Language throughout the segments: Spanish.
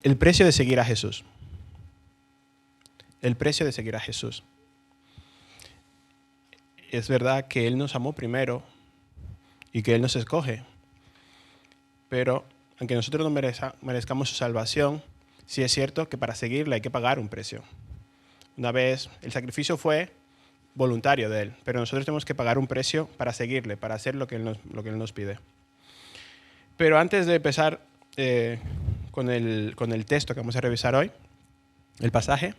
El precio de seguir a Jesús. El precio de seguir a Jesús. Es verdad que Él nos amó primero y que Él nos escoge. Pero aunque nosotros no merezcamos su salvación, sí es cierto que para seguirle hay que pagar un precio. Una vez, el sacrificio fue voluntario de Él, pero nosotros tenemos que pagar un precio para seguirle, para hacer lo que Él nos pide. Pero antes de empezar con el texto que vamos a revisar hoy, el pasaje,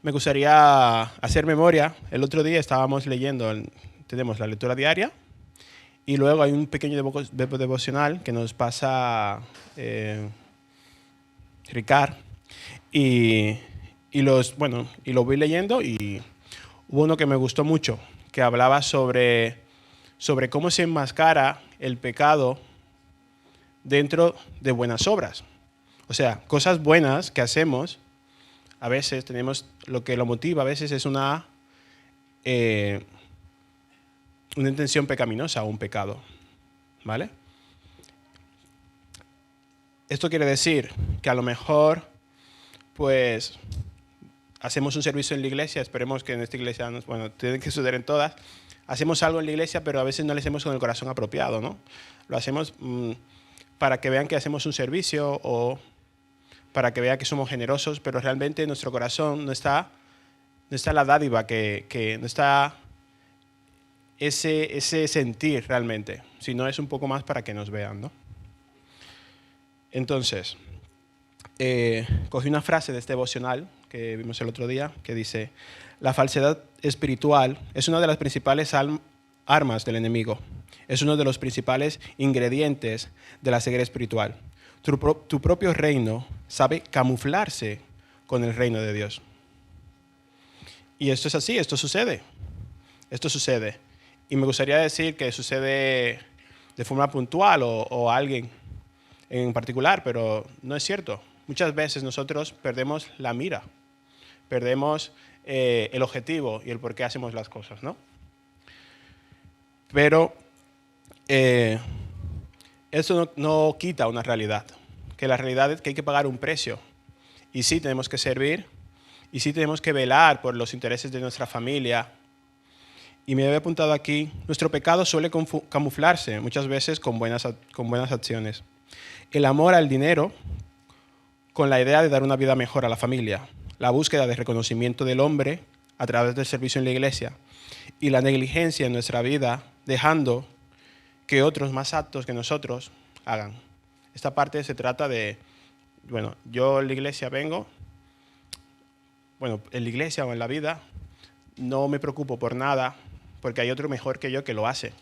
me gustaría hacer memoria. El otro día estábamos leyendo, tenemos la lectura diaria, y luego hay un pequeño devocional que nos pasa Ricard. Y lo voy leyendo y hubo uno que me gustó mucho, que hablaba sobre cómo se enmascara el pecado dentro de buenas obras. O sea, cosas buenas que hacemos, a veces tenemos, lo que lo motiva a veces es una intención pecaminosa o un pecado, ¿vale? Esto quiere decir que a lo mejor, pues, hacemos un servicio en la iglesia, esperemos que en esta iglesia, tiene que suceder en todas, hacemos algo en la iglesia, pero a veces no lo hacemos con el corazón apropiado, ¿no? Lo hacemos para que vean que hacemos un servicio o para que vean que somos generosos, pero realmente en nuestro corazón no está la dádiva, que no está ese sentir realmente, sino es un poco más para que nos vean, ¿no? Entonces, cogí una frase de este devocional que vimos el otro día, que dice: la falsedad espiritual es una de las principales armas del enemigo. Es uno de los principales ingredientes de la ceguera espiritual. Tu propio reino sabe camuflarse con el reino de Dios. Y esto es así, esto sucede. Esto sucede. Y me gustaría decir que sucede de forma puntual o a alguien en particular, pero no es cierto. Muchas veces nosotros perdemos la mira, perdemos el objetivo y el por qué hacemos las cosas, ¿no? Pero eso no quita una realidad, que la realidad es que hay que pagar un precio. Y sí tenemos que servir, y sí tenemos que velar por los intereses de nuestra familia. Y me había apuntado aquí, nuestro pecado suele camuflarse muchas veces con buenas acciones. El amor al dinero con la idea de dar una vida mejor a la familia, la búsqueda de reconocimiento del hombre a través del servicio en la iglesia y la negligencia en nuestra vida, dejando que otros más aptos que nosotros hagan. Esta parte se trata de, yo en la iglesia vengo, en la iglesia o en la vida, no me preocupo por nada porque hay otro mejor que yo que lo hace.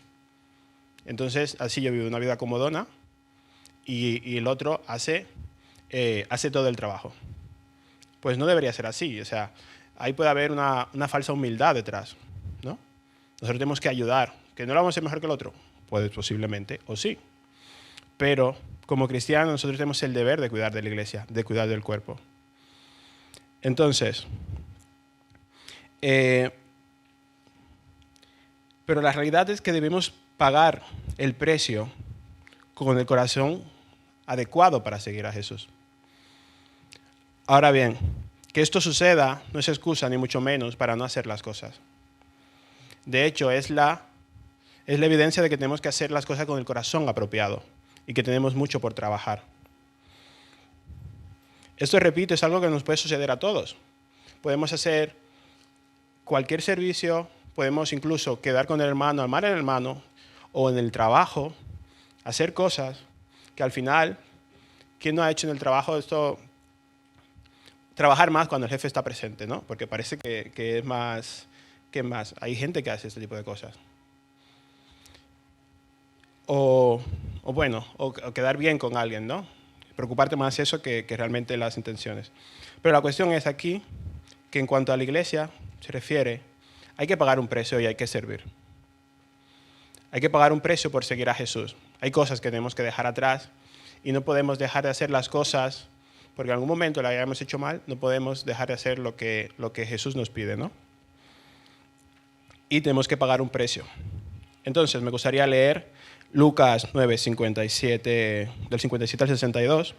Entonces, así yo vivo una vida comodona y el otro hace todo el trabajo. Pues no debería ser así. O sea, ahí puede haber una falsa humildad detrás, ¿no? Nosotros tenemos que ayudar. ¿Que no lo vamos a hacer mejor que el otro? Pues posiblemente, o sí. Pero como cristianos nosotros tenemos el deber de cuidar de la iglesia, de cuidar del cuerpo. Entonces, pero la realidad es que debemos pagar el precio con el corazón adecuado para seguir a Jesús. Ahora bien, que esto suceda no es excusa ni mucho menos para no hacer las cosas. De hecho, es la evidencia de que tenemos que hacer las cosas con el corazón apropiado y que tenemos mucho por trabajar. Esto, repito, es algo que nos puede suceder a todos. Podemos hacer cualquier servicio, podemos incluso quedar con el hermano, amar al hermano, o en el trabajo, hacer cosas que al final, ¿quién no ha hecho en el trabajo esto? Trabajar más cuando el jefe está presente, ¿no? Porque parece que es más. ¿Qué más? Hay gente que hace este tipo de cosas. O quedar bien con alguien, ¿no? Preocuparte más eso que realmente las intenciones. Pero la cuestión es aquí que en cuanto a la iglesia se refiere, hay que pagar un precio y hay que servir. Hay que pagar un precio por seguir a Jesús. Hay cosas que tenemos que dejar atrás y no podemos dejar de hacer las cosas porque en algún momento la hayamos hecho mal, no podemos dejar de hacer lo que Jesús nos pide, ¿no? Y tenemos que pagar un precio. Entonces, me gustaría leer Lucas 9, 57, del 57 al 62.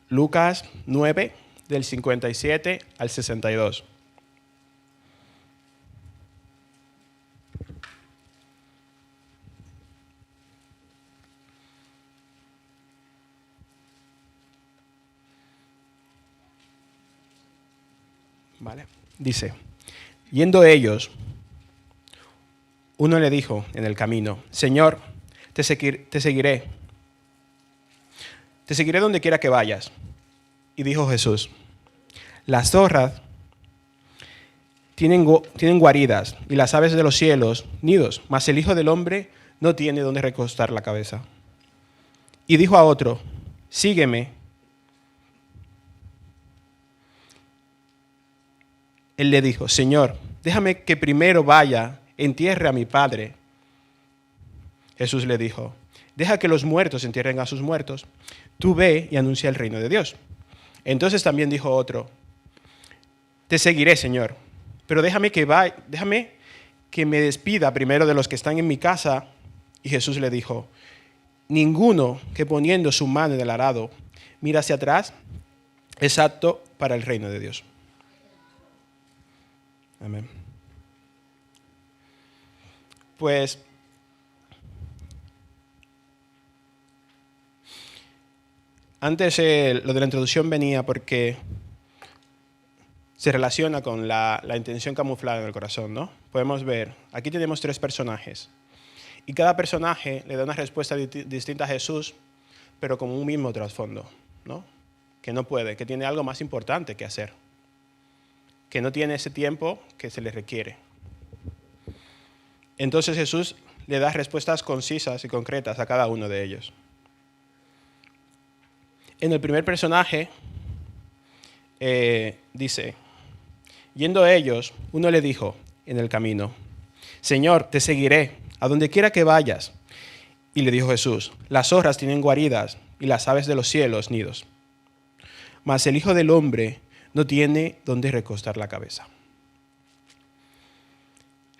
Lucas 9, del 57 al 62. ¿Vale? Dice, yendo ellos, uno le dijo en el camino, Señor, te seguiré donde quiera que vayas. Y dijo Jesús, las zorras tienen guaridas y las aves de los cielos nidos, mas el Hijo del Hombre no tiene donde recostar la cabeza. Y dijo a otro, sígueme. Él le dijo, Señor, déjame que primero vaya, entierre a mi padre. Jesús le dijo, deja que los muertos entierren a sus muertos. Tú ve y anuncia el reino de Dios. Entonces también dijo otro, te seguiré, Señor, pero déjame que me despida primero de los que están en mi casa. Y Jesús le dijo, ninguno que poniendo su mano en el arado mira hacia atrás es apto para el reino de Dios. Amén. Pues antes lo de la introducción venía porque se relaciona con la intención camuflada en el corazón, ¿no? Podemos ver, aquí tenemos 3 personajes y cada personaje le da una respuesta distinta a Jesús, pero con un mismo trasfondo, ¿no? Que no puede, que tiene algo más importante que hacer, que no tiene ese tiempo que se le requiere. Entonces Jesús le da respuestas concisas y concretas a cada uno de ellos. En el primer personaje dice, yendo ellos, uno le dijo en el camino, Señor, te seguiré a donde quiera que vayas. Y le dijo Jesús, las zorras tienen guaridas y las aves de los cielos nidos, mas el Hijo del Hombre no tiene donde recostar la cabeza.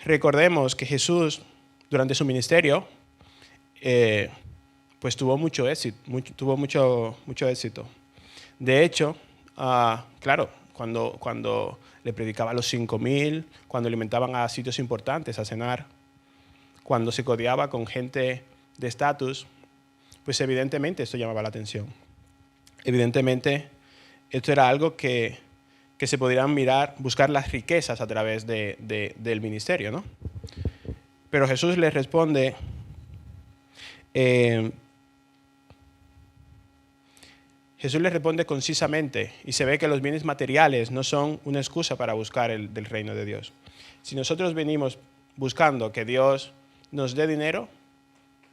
Recordemos que Jesús, durante su ministerio, pues tuvo mucho éxito. De hecho, claro, cuando le predicaba a los 5,000, cuando alimentaban a sitios importantes a cenar, cuando se codeaba con gente de estatus, pues evidentemente esto llamaba la atención. Evidentemente, esto era algo que se podrían buscar las riquezas a través del ministerio, ¿no? Pero Jesús les responde, concisamente, y se ve que los bienes materiales no son una excusa para buscar del reino de Dios. Si nosotros venimos buscando que Dios nos dé dinero,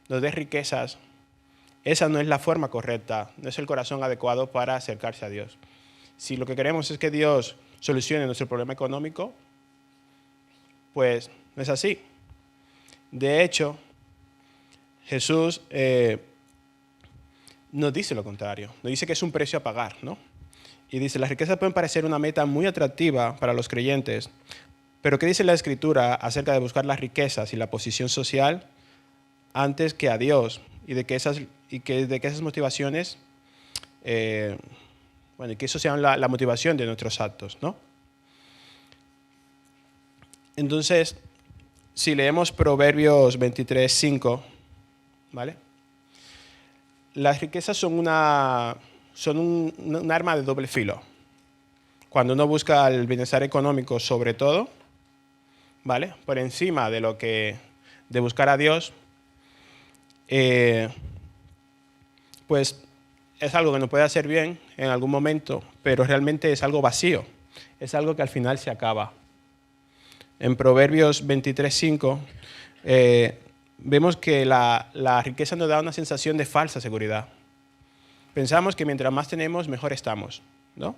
nos dé riquezas, esa no es la forma correcta, no es el corazón adecuado para acercarse a Dios. Si lo que queremos es que Dios solucione nuestro problema económico, pues no es así. De hecho, Jesús nos dice lo contrario, nos dice que es un precio a pagar, ¿no? Y dice, las riquezas pueden parecer una meta muy atractiva para los creyentes, pero ¿qué dice la Escritura acerca de buscar las riquezas y la posición social antes que a Dios? Y de que esas motivaciones, y que eso sea la motivación de nuestros actos, ¿no? Entonces, si leemos Proverbios 23:5, ¿vale? Las riquezas son un arma de doble filo. Cuando uno busca el bienestar económico sobre todo, ¿vale? Por encima de buscar a Dios, pues es algo que nos puede hacer bien en algún momento, pero realmente es algo vacío. Es algo que al final se acaba. En Proverbios 23:5 vemos que la riqueza nos da una sensación de falsa seguridad. Pensamos que mientras más tenemos, mejor estamos, ¿no?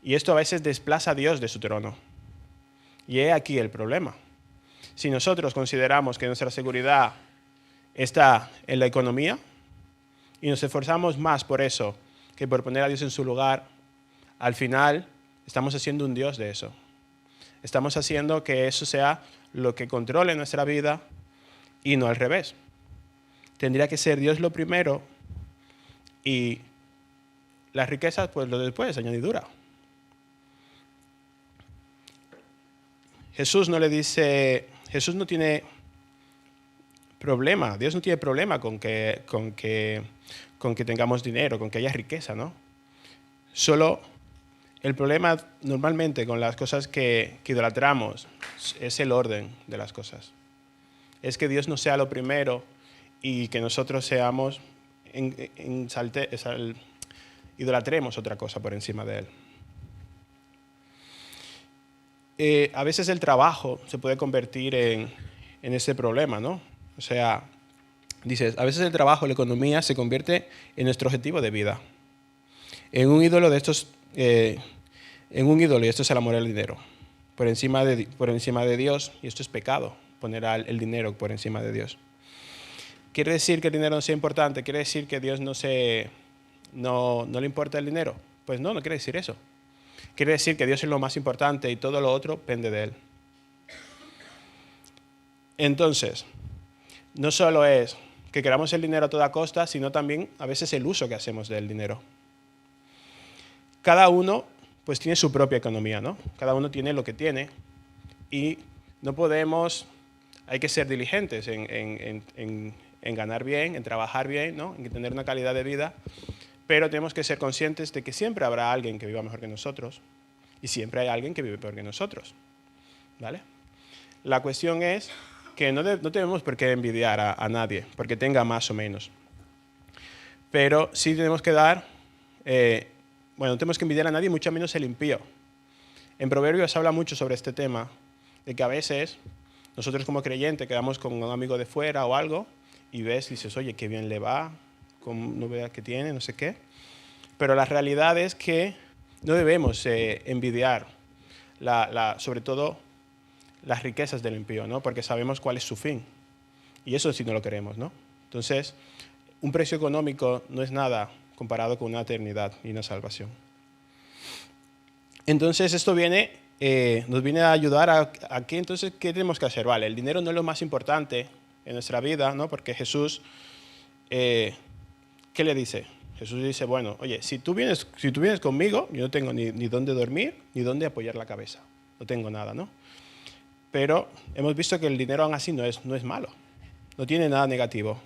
Y esto a veces desplaza a Dios de su trono. Y he aquí el problema. Si nosotros consideramos que nuestra seguridad está en la economía y nos esforzamos más por eso que por poner a Dios en su lugar, al final estamos haciendo un Dios de eso. Estamos haciendo que eso sea lo que controle nuestra vida y no al revés. Tendría que ser Dios lo primero y las riquezas, pues lo después, añadidura. Jesús no tiene problema, Dios no tiene problema con que tengamos dinero, con que haya riqueza, ¿no? Solo el problema normalmente con las cosas que idolatramos es el orden de las cosas. Es que Dios no sea lo primero y que nosotros idolatremos otra cosa por encima de Él. A veces el trabajo se puede convertir en ese problema, ¿no? O sea, dices, a veces el trabajo, la economía se convierte en nuestro objetivo de vida. En un ídolo de estos, y esto es el amor al dinero, por encima de Dios, y esto es pecado, poner el dinero por encima de Dios. ¿Quiere decir que el dinero no sea importante? ¿Quiere decir que a Dios no le importa el dinero? Pues no quiere decir eso. Quiere decir que Dios es lo más importante y todo lo otro pende de Él. Entonces, no solo es que queramos el dinero a toda costa, sino también a veces el uso que hacemos del dinero. Cada uno pues tiene su propia economía, ¿no? Cada uno tiene lo que tiene y no podemos, hay que ser diligentes en ganar bien, en trabajar bien, ¿no? En tener una calidad de vida, pero tenemos que ser conscientes de que siempre habrá alguien que viva mejor que nosotros y siempre hay alguien que vive peor que nosotros, ¿vale? La cuestión es que no tenemos por qué envidiar a nadie, porque tenga más o menos. Pero sí tenemos que no tenemos que envidiar a nadie, mucho menos el impío. En Proverbios habla mucho sobre este tema, de que a veces nosotros como creyentes quedamos con un amigo de fuera o algo, y dices, oye, qué bien le va, con novedad que tiene, no sé qué. Pero la realidad es que no debemos envidiar, sobre todo, las riquezas del impío, ¿no? Porque sabemos cuál es su fin. Y eso sí no lo queremos, ¿no? Entonces, un precio económico no es nada comparado con una eternidad y una salvación. Entonces, esto nos viene a ayudar a que, entonces, ¿qué tenemos que hacer? Vale, el dinero no es lo más importante en nuestra vida, ¿no? Porque Jesús, ¿qué le dice? Jesús dice, bueno, oye, si tú vienes conmigo, yo no tengo ni dónde dormir, ni dónde apoyar la cabeza. No tengo nada, ¿no? Pero hemos visto que el dinero aún así no es malo. No tiene nada negativo.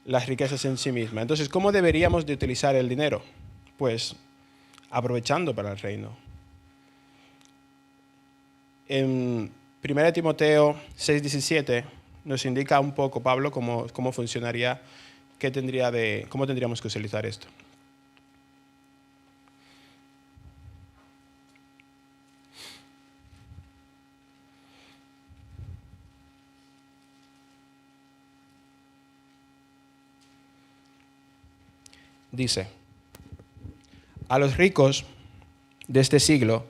Las riquezas en sí mismas. Entonces, ¿cómo deberíamos de utilizar el dinero? Pues aprovechando para el reino. En 1 Timoteo 6:17 nos indica un poco Pablo cómo funcionaría, cómo tendríamos que utilizar esto. Dice, a los ricos de este siglo,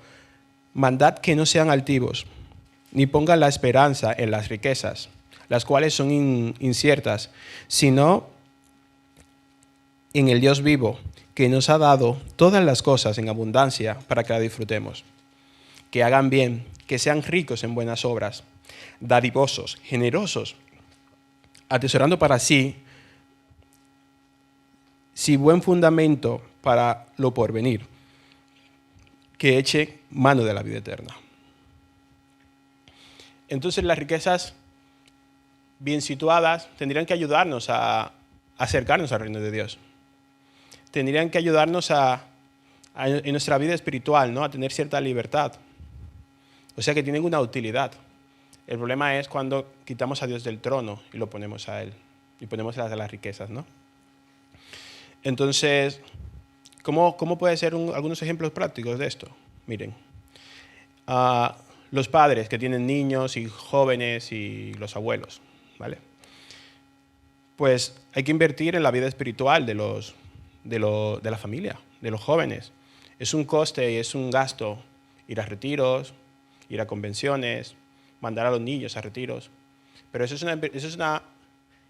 mandad que no sean altivos, ni pongan la esperanza en las riquezas, las cuales son inciertas, sino en el Dios vivo, que nos ha dado todas las cosas en abundancia para que la disfrutemos. Que hagan bien, que sean ricos en buenas obras, dadivosos, generosos, atesorando para sí buen fundamento para lo porvenir, que eche mano de la vida eterna. Entonces las riquezas bien situadas tendrían que ayudarnos a acercarnos al reino de Dios. Tendrían que ayudarnos en nuestra vida espiritual, ¿no? A tener cierta libertad. O sea que tienen una utilidad. El problema es cuando quitamos a Dios del trono y lo ponemos a Él. Y ponemos las riquezas, ¿no? Entonces, ¿cómo puede ser algunos ejemplos prácticos de esto? Miren, los padres que tienen niños y jóvenes y los abuelos, ¿vale? Pues hay que invertir en la vida espiritual de la familia, de los jóvenes. Es un coste y es un gasto ir a retiros, ir a convenciones, mandar a los niños a retiros. Pero eso es una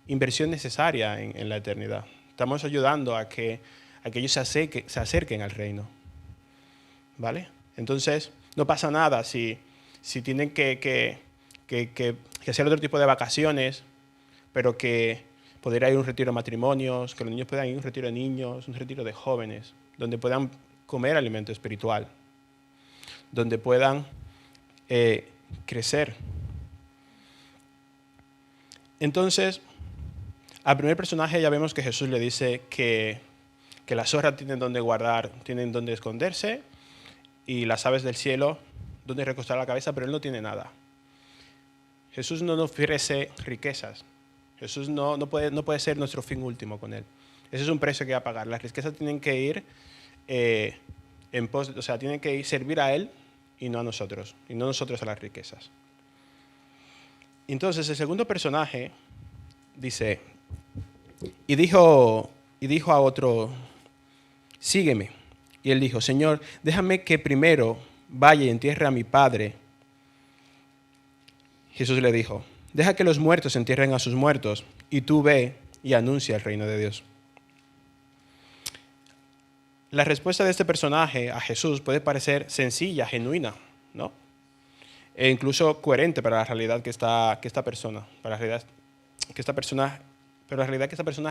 inversión necesaria en la eternidad. Estamos ayudando a que ellos se acerquen al reino, ¿vale? Entonces, no pasa nada si tienen que hacer otro tipo de vacaciones, pero que poder ir a un retiro de matrimonios, que los niños puedan ir a un retiro de niños, un retiro de jóvenes, donde puedan comer alimento espiritual, donde puedan crecer. Entonces, al primer personaje ya vemos que Jesús le dice que las zorras tienen donde guardar, tienen donde esconderse, y las aves del cielo donde recostar la cabeza, pero él no tiene nada. Jesús no nos ofrece riquezas. Jesús no puede ser nuestro fin último con él. Ese es un precio que va a pagar. Las riquezas tienen que ir tienen que ir servir a él y no a nosotros, y no nosotros a las riquezas. Entonces, el segundo personaje dice, y dijo a otro, sígueme. Y él dijo, Señor, déjame que primero vaya y entierre a mi padre. Jesús le dijo, deja que los muertos entierren a sus muertos, y tú ve y anuncia el reino de Dios. La respuesta de este personaje a Jesús puede parecer sencilla, genuina, ¿no? E incluso coherente para la realidad que esta persona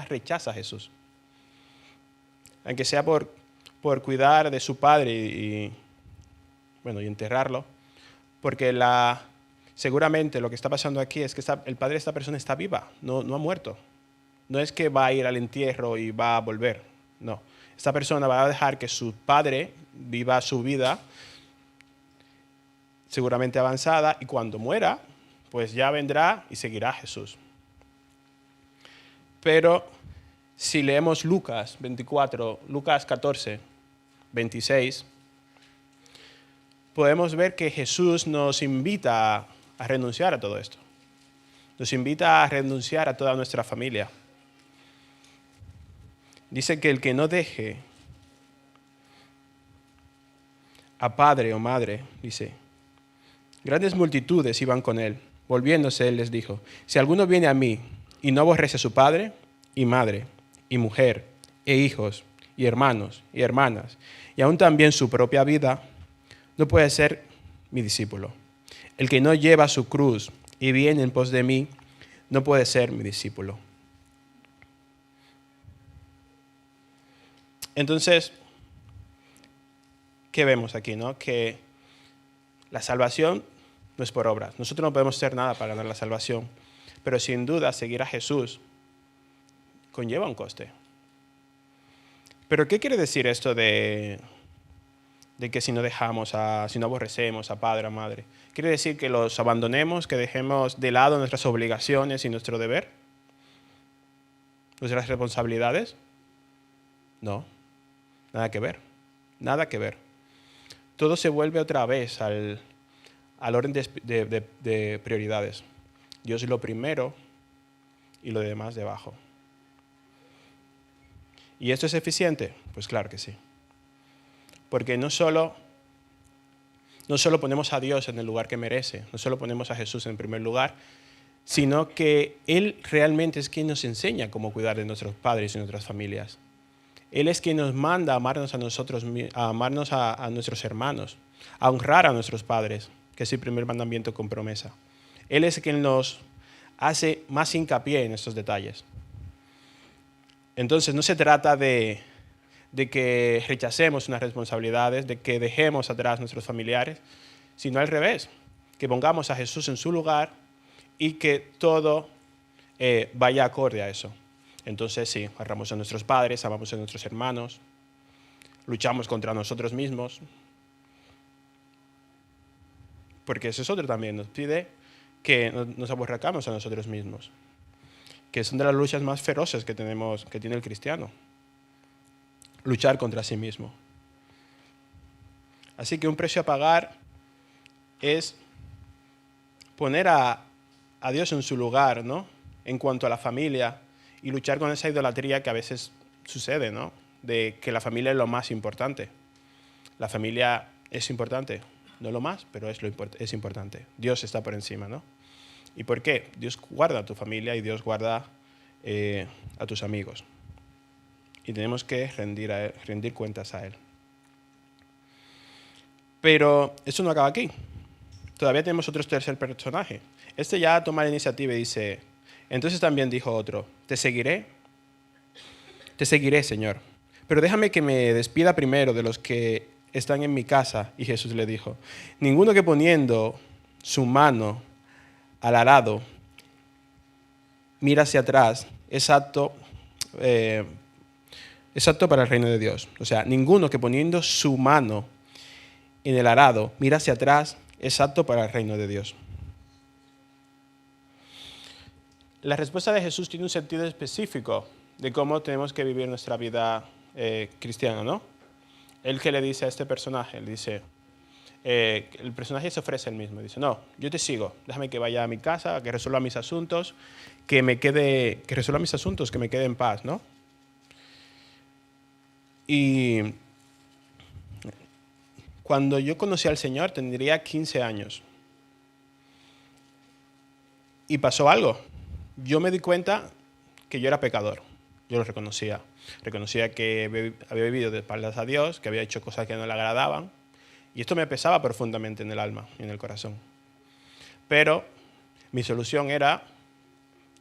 rechaza a Jesús. Aunque sea por cuidar de su padre y enterrarlo, porque seguramente lo que está pasando aquí es que el padre de esta persona está viva, no ha muerto. No es que va a ir al entierro y va a volver, no. Esta persona va a dejar que su padre viva su vida seguramente avanzada, y cuando muera, pues ya vendrá y seguirá a Jesús. Pero si leemos Lucas 14, 26, podemos ver que Jesús nos invita a renunciar a todo esto. Nos invita a renunciar a toda nuestra familia. Dice que el que no deje a padre o madre, dice, grandes multitudes iban con él. Volviéndose, él les dijo, si alguno viene a mí y no aborrece a su padre y madre y mujer e hijos y hermanos y hermanas, y aún también su propia vida, no puede ser mi discípulo. El que no lleva su cruz y viene en pos de mí, no puede ser mi discípulo. Entonces, ¿qué vemos aquí, no? Que la salvación no es por obras. Nosotros no podemos hacer nada para ganar la salvación, pero sin duda seguir a Jesús conlleva un coste. Pero ¿qué quiere decir esto de que si no aborrecemos a padre o madre? ¿Quiere decir que los abandonemos, que dejemos de lado nuestras obligaciones y nuestro deber? ¿Nuestras responsabilidades? No, nada que ver, nada que ver. Todo se vuelve otra vez al orden de prioridades. Dios es lo primero y lo demás debajo. ¿Y esto es eficiente? Pues claro que sí. Porque no solo ponemos a Dios en el lugar que merece, no solo ponemos a Jesús en primer lugar, sino que Él realmente es quien nos enseña cómo cuidar de nuestros padres y nuestras familias. Él es quien nos manda a amarnos a nosotros, a amarnos a nuestros hermanos, a honrar a nuestros padres, que es el primer mandamiento con promesa. Él es quien nos hace más hincapié en estos detalles. Entonces no se trata de que rechacemos unas responsabilidades, de que dejemos atrás nuestros familiares, sino al revés, que pongamos a Jesús en su lugar y que todo vaya acorde a eso. Entonces sí, honramos a nuestros padres, amamos a nuestros hermanos, luchamos contra nosotros mismos, porque eso es otro también, nos pide que nos aborrezcamos a nosotros mismos, que son de las luchas más feroces que tiene el cristiano, luchar contra sí mismo. Así que un precio a pagar es poner a Dios en su lugar, ¿no? En cuanto a la familia, y luchar con esa idolatría que a veces sucede, ¿no? De que la familia es lo más importante. La familia es importante, no lo más, pero es importante. Dios está por encima, ¿no? ¿Y por qué? Dios guarda a tu familia y Dios guarda a tus amigos. Y tenemos que rendir cuentas a Él. Pero eso no acaba aquí. Todavía tenemos otro tercer personaje. Este ya toma la iniciativa y dice, Entonces también dijo otro, te seguiré, Señor, pero déjame que me despida primero de los que están en mi casa. Y Jesús le dijo, ninguno que poniendo su mano al arado mira hacia atrás es apto para el reino de Dios. O sea, ninguno que poniendo su mano en el arado mira hacia atrás es apto para el reino de Dios. La respuesta de Jesús tiene un sentido específico de cómo tenemos que vivir nuestra vida cristiana, ¿no? Él que le dice a este personaje, él dice, el personaje se ofrece él mismo, dice, no, yo te sigo, déjame que vaya a mi casa, que resuelva mis asuntos, que me quede en paz, ¿no? Y cuando yo conocí al Señor tendría 15 años. Y pasó algo. Yo me di cuenta que yo era pecador. Yo lo reconocía. Reconocía que había vivido de espaldas a Dios, que había hecho cosas que no le agradaban. Y esto me pesaba profundamente en el alma y en el corazón. Pero mi solución era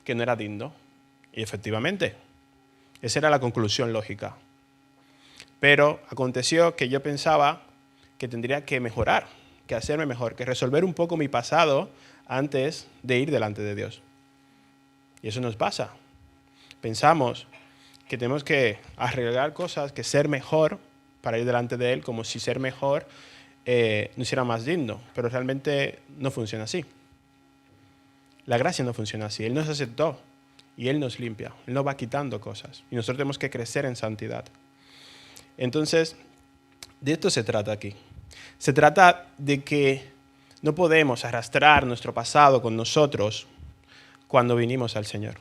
que no era digno. Y efectivamente, esa era la conclusión lógica. Pero aconteció que yo pensaba que tendría que mejorar, que hacerme mejor, que resolver un poco mi pasado antes de ir delante de Dios. Y eso nos pasa. Pensamos que tenemos que arreglar cosas, que ser mejor para ir delante de Él, como si ser mejor nos hiciera más digno. Pero realmente no funciona así. La gracia no funciona así. Él nos aceptó y Él nos limpia. Él nos va quitando cosas. Y nosotros tenemos que crecer en santidad. Entonces, de esto se trata aquí. Se trata de que no podemos arrastrar nuestro pasado con nosotros cuando vinimos al Señor.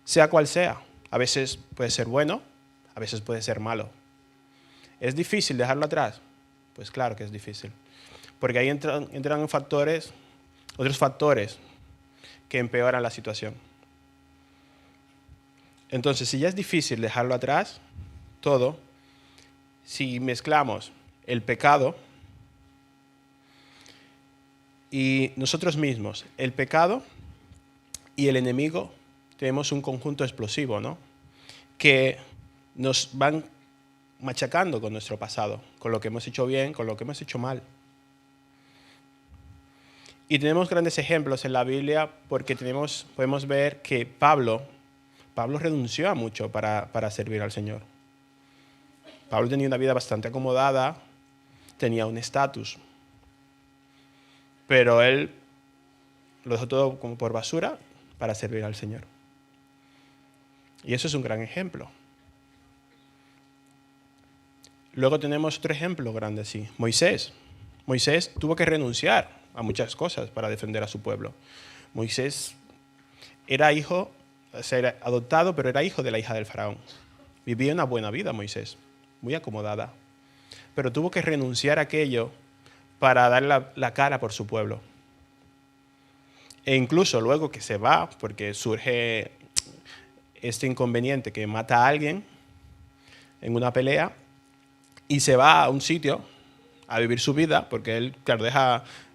Sea cual sea. A veces puede ser bueno, a veces puede ser malo. ¿Es difícil dejarlo atrás? Pues claro que es difícil. Porque ahí entran otros factores que empeoran la situación. Entonces, si ya es difícil dejarlo atrás, todo, si mezclamos el pecado y nosotros mismos, el pecado y el enemigo, tenemos un conjunto explosivo, ¿no? Que nos van machacando con nuestro pasado, con lo que hemos hecho bien, con lo que hemos hecho mal. Y tenemos grandes ejemplos en la Biblia porque podemos ver que Pablo renunció a mucho para servir al Señor. Pablo tenía una vida bastante acomodada, tenía un estatus, pero él lo dejó todo como por basura para servir al Señor. Y eso es un gran ejemplo. Luego tenemos otro ejemplo grande, sí, Moisés. Moisés tuvo que renunciar a muchas cosas para defender a su pueblo. Moisés era era adoptado, pero era hijo de la hija del faraón. Vivía una buena vida Moisés, muy acomodada. Pero tuvo que renunciar a aquello para dar la cara por su pueblo. E incluso luego que se va, porque surge este inconveniente que mata a alguien en una pelea, y se va a un sitio a vivir su vida, porque él, claro,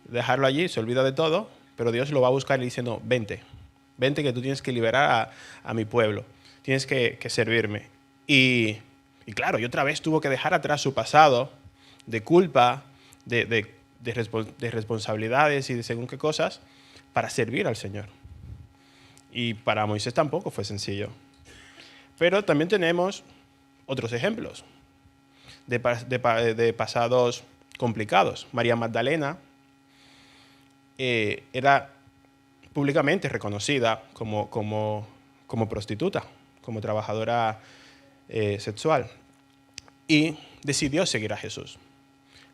dejarlo allí, se olvida de todo, pero Dios lo va a buscar y le dice, no, vente que tú tienes que liberar a mi pueblo, tienes que servirme. Y claro, y otra vez tuvo que dejar atrás su pasado de culpa, de responsabilidades y de según qué cosas, para servir al Señor. Y para Moisés tampoco fue sencillo. Pero también tenemos otros ejemplos de pasados complicados. María Magdalena era públicamente reconocida como prostituta, como trabajadora sexual. Y decidió seguir a Jesús.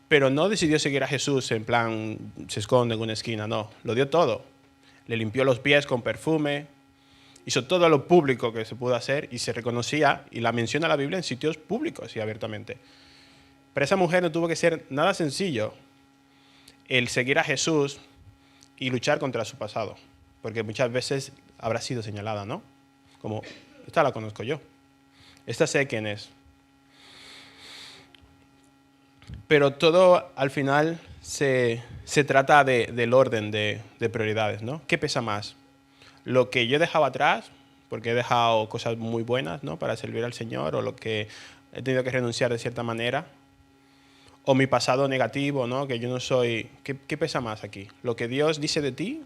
Pero no decidió seguir a Jesús en plan, se esconde en una esquina, no. Lo dio todo. Le limpió los pies con perfume, hizo todo lo público que se pudo hacer y se reconocía, y la menciona la Biblia en sitios públicos y abiertamente. Para esa mujer no tuvo que ser nada sencillo el seguir a Jesús y luchar contra su pasado, porque muchas veces habrá sido señalada, ¿no? Como, esta la conozco yo, esta sé quién es. Pero todo al final se trata del orden de prioridades, ¿no? ¿Qué pesa más? lo que yo dejaba atrás, porque he dejado cosas muy buenas, ¿no?, para servir al Señor, o lo que he tenido que renunciar de cierta manera, o mi pasado negativo, ¿no?, que yo no soy... ¿Qué pesa más aquí? ¿Lo que Dios dice de ti?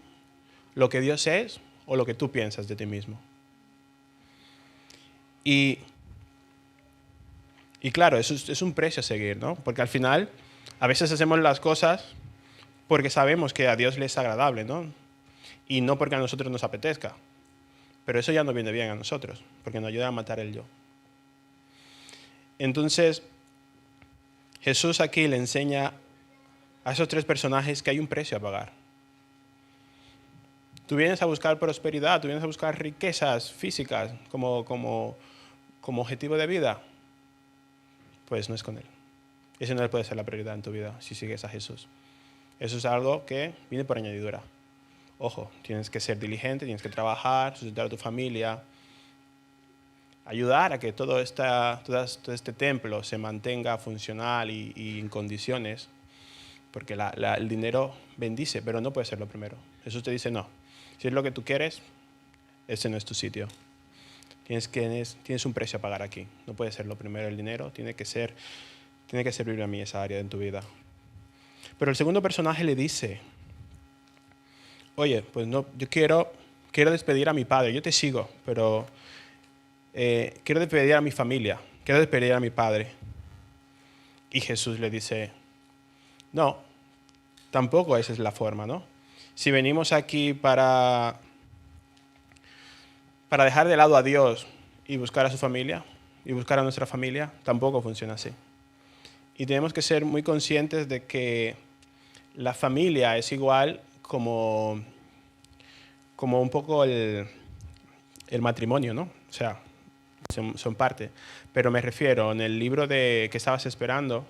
¿Lo que Dios es? ¿O lo que tú piensas de ti mismo? Y claro, eso es un precio a seguir, ¿no? Porque al final, a veces hacemos las cosas porque sabemos que a Dios le es agradable, ¿no? Y no porque a nosotros nos apetezca. Pero eso ya no viene bien a nosotros, porque nos ayuda a matar el yo. Entonces, Jesús aquí le enseña a esos tres personajes que hay un precio a pagar. Tú vienes a buscar prosperidad, tú vienes a buscar riquezas físicas como objetivo de vida, pues no es con Él. Ese no puede ser la prioridad en tu vida si sigues a Jesús. Eso es algo que viene por añadidura. Ojo, tienes que ser diligente, tienes que trabajar, sustentar a tu familia, ayudar a que todo este templo se mantenga funcional y en condiciones, porque el dinero bendice, pero no puede ser lo primero. Jesús te dice, no, si es lo que tú quieres, ese no es tu sitio. Tienes un precio a pagar aquí. No puede ser lo primero el dinero, tiene que servir a mí esa área en tu vida. Pero el segundo personaje le dice, oye, pues no, yo quiero despedir a mi padre, yo te sigo, pero quiero despedir a mi familia, quiero despedir a mi padre. Y Jesús le dice, no, tampoco esa es la forma, ¿no? Si venimos aquí para dejar de lado a Dios y buscar a su familia, y buscar a nuestra familia, tampoco funciona así. Y tenemos que ser muy conscientes de que la familia es igual como un poco el matrimonio, ¿no? O sea, son parte. Pero me refiero, en el libro que estabas esperando,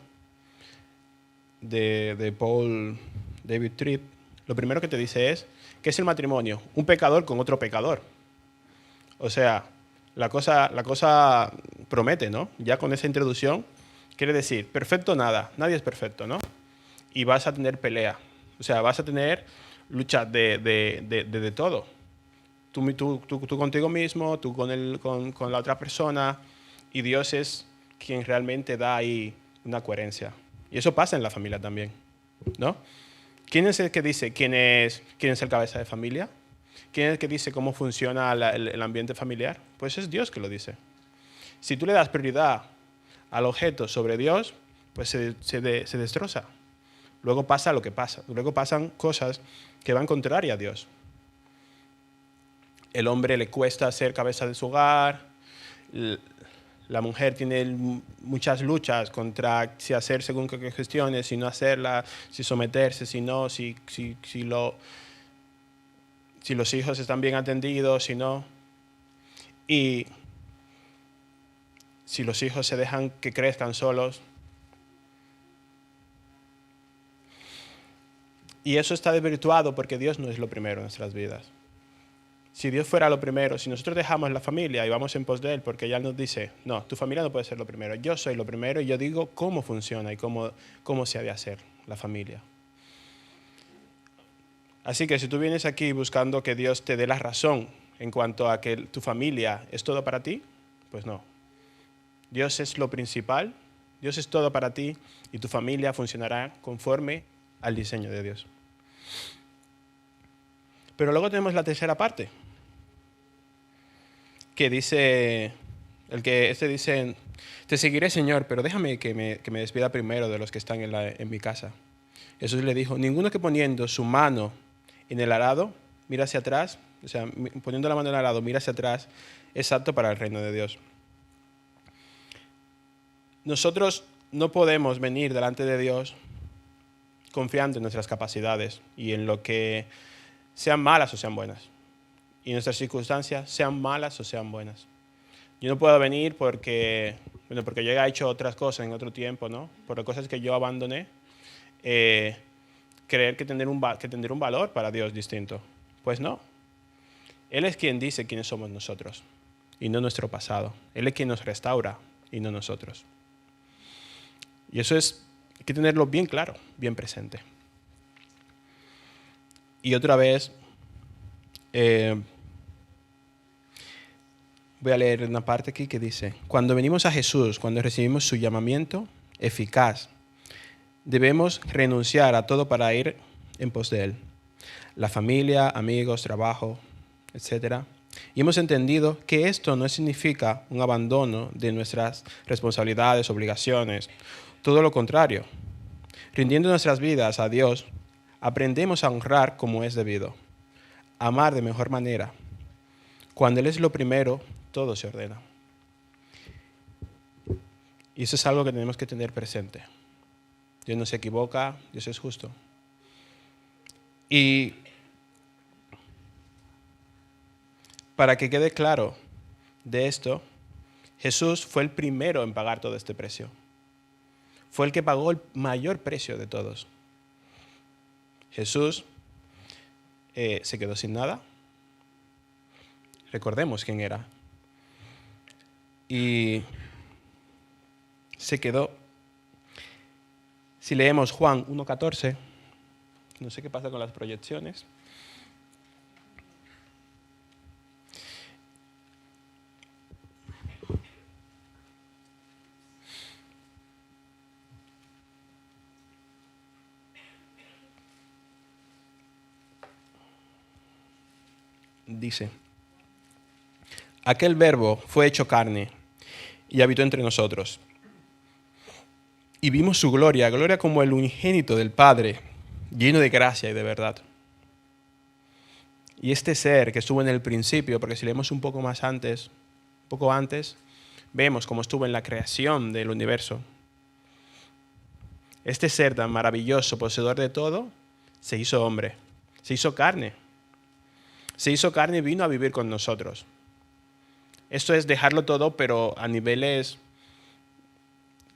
de Paul David Tripp, lo primero que te dice es, ¿qué es el matrimonio? Un pecador con otro pecador. O sea, la cosa promete, ¿no? Ya con esa introducción, quiere decir, perfecto nada, nadie es perfecto, ¿no? Y vas a tener pelea. O sea, vas a tener lucha de todo. Tú contigo mismo, tú con la otra persona, y Dios es quien realmente da ahí una coherencia. Y eso pasa en la familia también, ¿no? ¿Quién es el que dice quién es el cabeza de familia? ¿Quién es el que dice cómo funciona el ambiente familiar? Pues es Dios que lo dice. Si tú le das prioridad al objeto sobre Dios, pues se destroza. Luego pasa lo que pasa. Luego pasan cosas que van contrarias a Dios. El hombre le cuesta ser cabeza de su hogar. La mujer tiene muchas luchas contra si hacer según qué gestiones, si no hacerlas, si someterse, si no, si los hijos están bien atendidos, si no. Y si los hijos se dejan que crezcan solos. Y eso está desvirtuado porque Dios no es lo primero en nuestras vidas. Si Dios fuera lo primero, si nosotros dejamos la familia y vamos en pos de Él, porque ya nos dice, no, tu familia no puede ser lo primero, yo soy lo primero y yo digo cómo funciona y cómo se ha de hacer la familia. Así que si tú vienes aquí buscando que Dios te dé la razón en cuanto a que tu familia es todo para ti, pues no. Dios es lo principal, Dios es todo para ti y tu familia funcionará conforme al diseño de Dios. Pero luego tenemos la tercera parte, que dice, dice, te seguiré, Señor, pero déjame que me despida primero de los que están en mi casa. Jesús le dijo, ninguno que poniendo su mano en el arado, mira hacia atrás, o sea, poniendo la mano en el arado, mira hacia atrás, es apto para el reino de Dios. Nosotros no podemos venir delante de Dios confiando en nuestras capacidades y en lo que sean malas o sean buenas. Y nuestras circunstancias sean malas o sean buenas. Yo no puedo venir porque yo he hecho otras cosas en otro tiempo, ¿no? Por cosas que yo abandoné, creer que tendrá un valor para Dios distinto. Pues no. Él es quien dice quiénes somos nosotros y no nuestro pasado. Él es quien nos restaura y no nosotros. Y eso hay que tenerlo bien claro, bien presente. Y otra vez, Voy a leer una parte aquí que dice, cuando venimos a Jesús, cuando recibimos su llamamiento eficaz, debemos renunciar a todo para ir en pos de Él. La familia, amigos, trabajo, etc. Y hemos entendido que esto no significa un abandono de nuestras responsabilidades, obligaciones. Todo lo contrario. Rindiendo nuestras vidas a Dios, aprendemos a honrar como es debido, amar de mejor manera. Cuando Él es lo primero, todo se ordena. Y eso es algo que tenemos que tener presente. Dios no se equivoca, Dios es justo. Y para que quede claro de esto, Jesús fue el primero en pagar todo este precio. Fue el que pagó el mayor precio de todos. Jesús se quedó sin nada. Recordemos quién era. Y se quedó. Si leemos Juan 1:14, no sé qué pasa con las proyecciones. Dice, aquel verbo fue hecho carne y habitó entre nosotros. Y vimos su gloria, gloria como el unigénito del Padre, lleno de gracia y de verdad. Y este ser que estuvo en el principio, porque si leemos un poco antes, vemos cómo estuvo en la creación del universo. Este ser tan maravilloso, poseedor de todo, se hizo hombre, se hizo carne. Se hizo carne y vino a vivir con nosotros. Esto es dejarlo todo, pero a niveles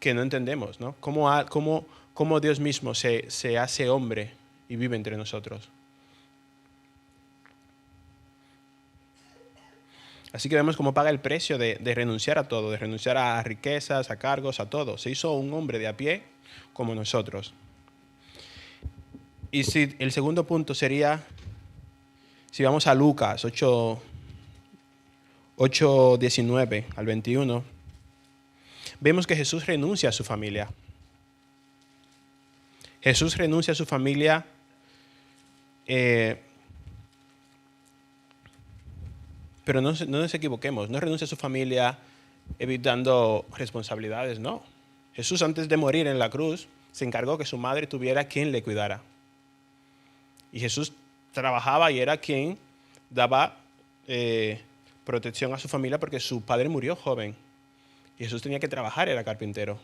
que no entendemos, ¿no? ¿Cómo Dios mismo se hace hombre y vive entre nosotros? Así que vemos cómo paga el precio de renunciar a todo, de renunciar a riquezas, a cargos, a todo. Se hizo un hombre de a pie como nosotros. Y si el segundo punto sería, si vamos a Lucas 8:19 al 21, vemos que Jesús renuncia a su familia. Jesús renuncia a su familia pero no nos equivoquemos, no renuncia a su familia evitando responsabilidades, no. Jesús antes de morir en la cruz se encargó que su madre tuviera quien le cuidara. Y Jesús trabajaba y era quien daba protección a su familia porque su padre murió joven. Y Jesús tenía que trabajar, era carpintero.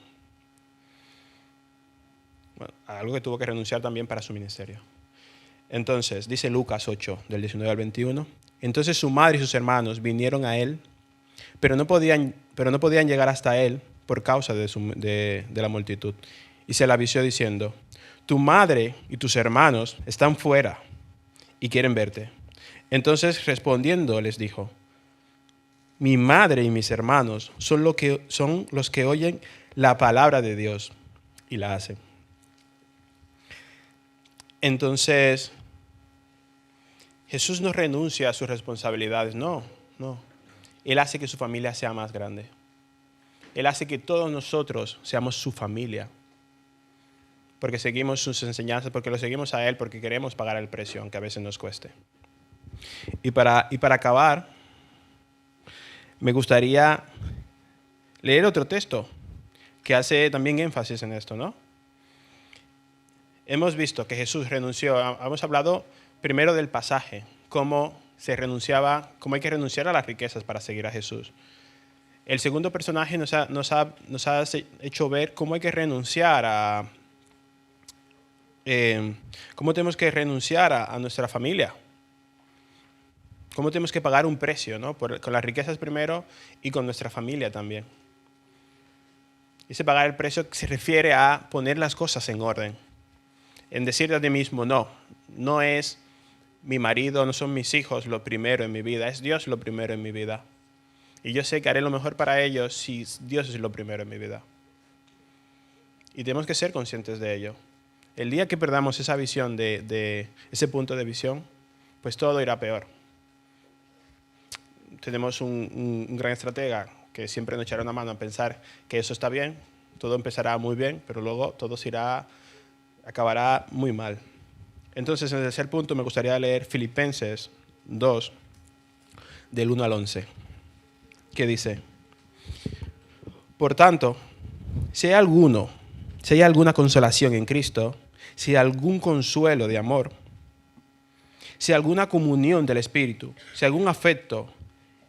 Bueno, algo que tuvo que renunciar también para su ministerio. Entonces, dice Lucas 8, del 19 al 21. Entonces su madre y sus hermanos vinieron a él, pero no podían llegar hasta él por causa de la multitud. Y se le avisó diciendo, tu madre y tus hermanos están fuera y quieren verte. Entonces respondiendo les dijo, mi madre y mis hermanos son los que oyen la palabra de Dios y la hacen. Entonces, Jesús no renuncia a sus responsabilidades, no. Él hace que su familia sea más grande. Él hace que todos nosotros seamos su familia. Porque seguimos sus enseñanzas, porque lo seguimos a Él, porque queremos pagar el precio, aunque a veces nos cueste. Y para acabar, me gustaría leer otro texto que hace también énfasis en esto, ¿no? Hemos visto que Jesús renunció, hemos hablado primero del pasaje, cómo hay que renunciar a las riquezas para seguir a Jesús. El segundo personaje nos ha hecho ver cómo hay que renunciar cómo tenemos que renunciar a nuestra familia. Cómo tenemos que pagar un precio, ¿no? Con las riquezas primero y con nuestra familia también. Ese pagar el precio se refiere a poner las cosas en orden. En decirte a ti mismo, no es mi marido, no son mis hijos lo primero en mi vida, es Dios lo primero en mi vida. Y yo sé que haré lo mejor para ellos si Dios es lo primero en mi vida. Y tenemos que ser conscientes de ello. El día que perdamos esa visión, de ese punto de visión, pues todo irá peor. tenemos un gran estratega que siempre nos echará una mano a pensar que eso está bien, todo empezará muy bien, pero luego todo acabará muy mal. Entonces, en el tercer punto me gustaría leer Filipenses 2, del 1 al 11, que dice: por tanto, si hay alguna consolación en Cristo, si hay algún consuelo de amor, si hay alguna comunión del Espíritu, si hay algún afecto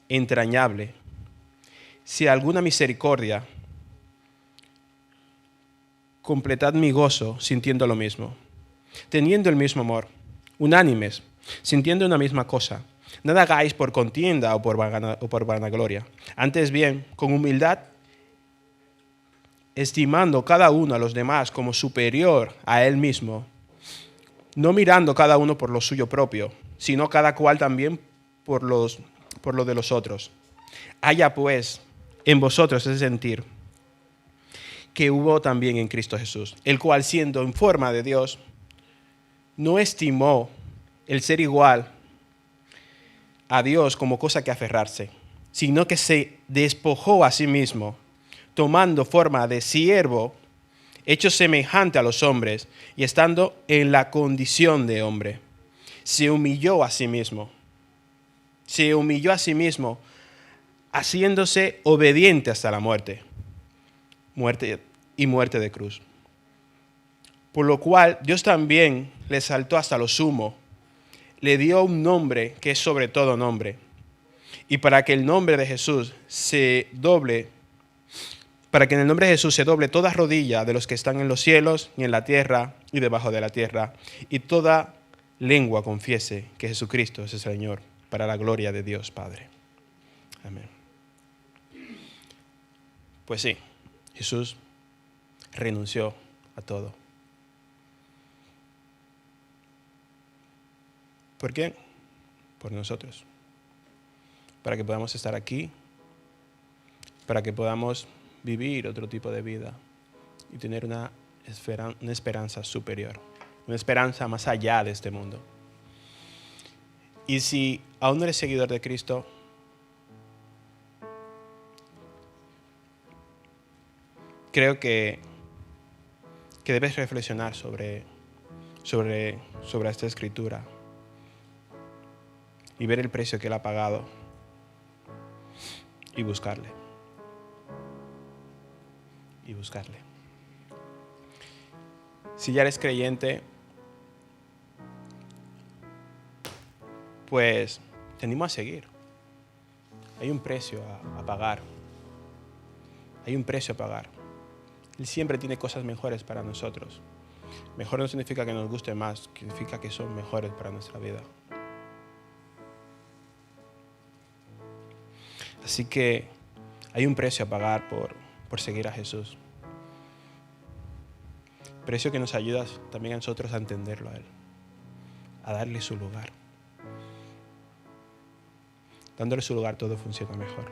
entrañable, si hay alguna misericordia, completad mi gozo sintiendo lo mismo, teniendo el mismo amor, unánimes, sintiendo una misma cosa. Nada hagáis por contienda o por vanagloria. Antes bien, con humildad, estimando cada uno a los demás como superior a él mismo, no mirando cada uno por lo suyo propio, sino cada cual también por lo de los otros. Haya pues en vosotros ese sentir que hubo también en Cristo Jesús, el cual, siendo en forma de Dios, no estimó el ser igual a Dios como cosa que aferrarse, sino que se despojó a sí mismo, tomando forma de siervo, hecho semejante a los hombres, y estando en la condición de hombre, se humilló a sí mismo. Se humilló a sí mismo, haciéndose obediente hasta la muerte de cruz. Por lo cual Dios también le exaltó hasta lo sumo, le dio un nombre que es sobre todo nombre, y para que en el nombre de Jesús se doble toda rodilla de los que están en los cielos y en la tierra y debajo de la tierra, y toda lengua confiese que Jesucristo es el Señor, para la gloria de Dios Padre. Amén. Pues sí, Jesús renunció a todo. ¿Por qué? Por nosotros. Para que podamos estar aquí, para que podamos vivir otro tipo de vida y tener una esperanza superior, una esperanza más allá de este mundo. Y si aún no eres seguidor de Cristo, creo que debes reflexionar sobre esta escritura y ver el precio que Él ha pagado y buscarle. Si ya eres creyente, pues te animo a seguir. Hay un precio a pagar. Hay un precio a pagar. Él siempre tiene cosas mejores para nosotros. Mejor no significa que nos guste más, significa que son mejores para nuestra vida. Así que hay un precio a pagar por seguir a Jesús. Precio que nos ayuda también a nosotros a entenderlo a Él, a darle su lugar. Dándole su lugar todo funciona mejor.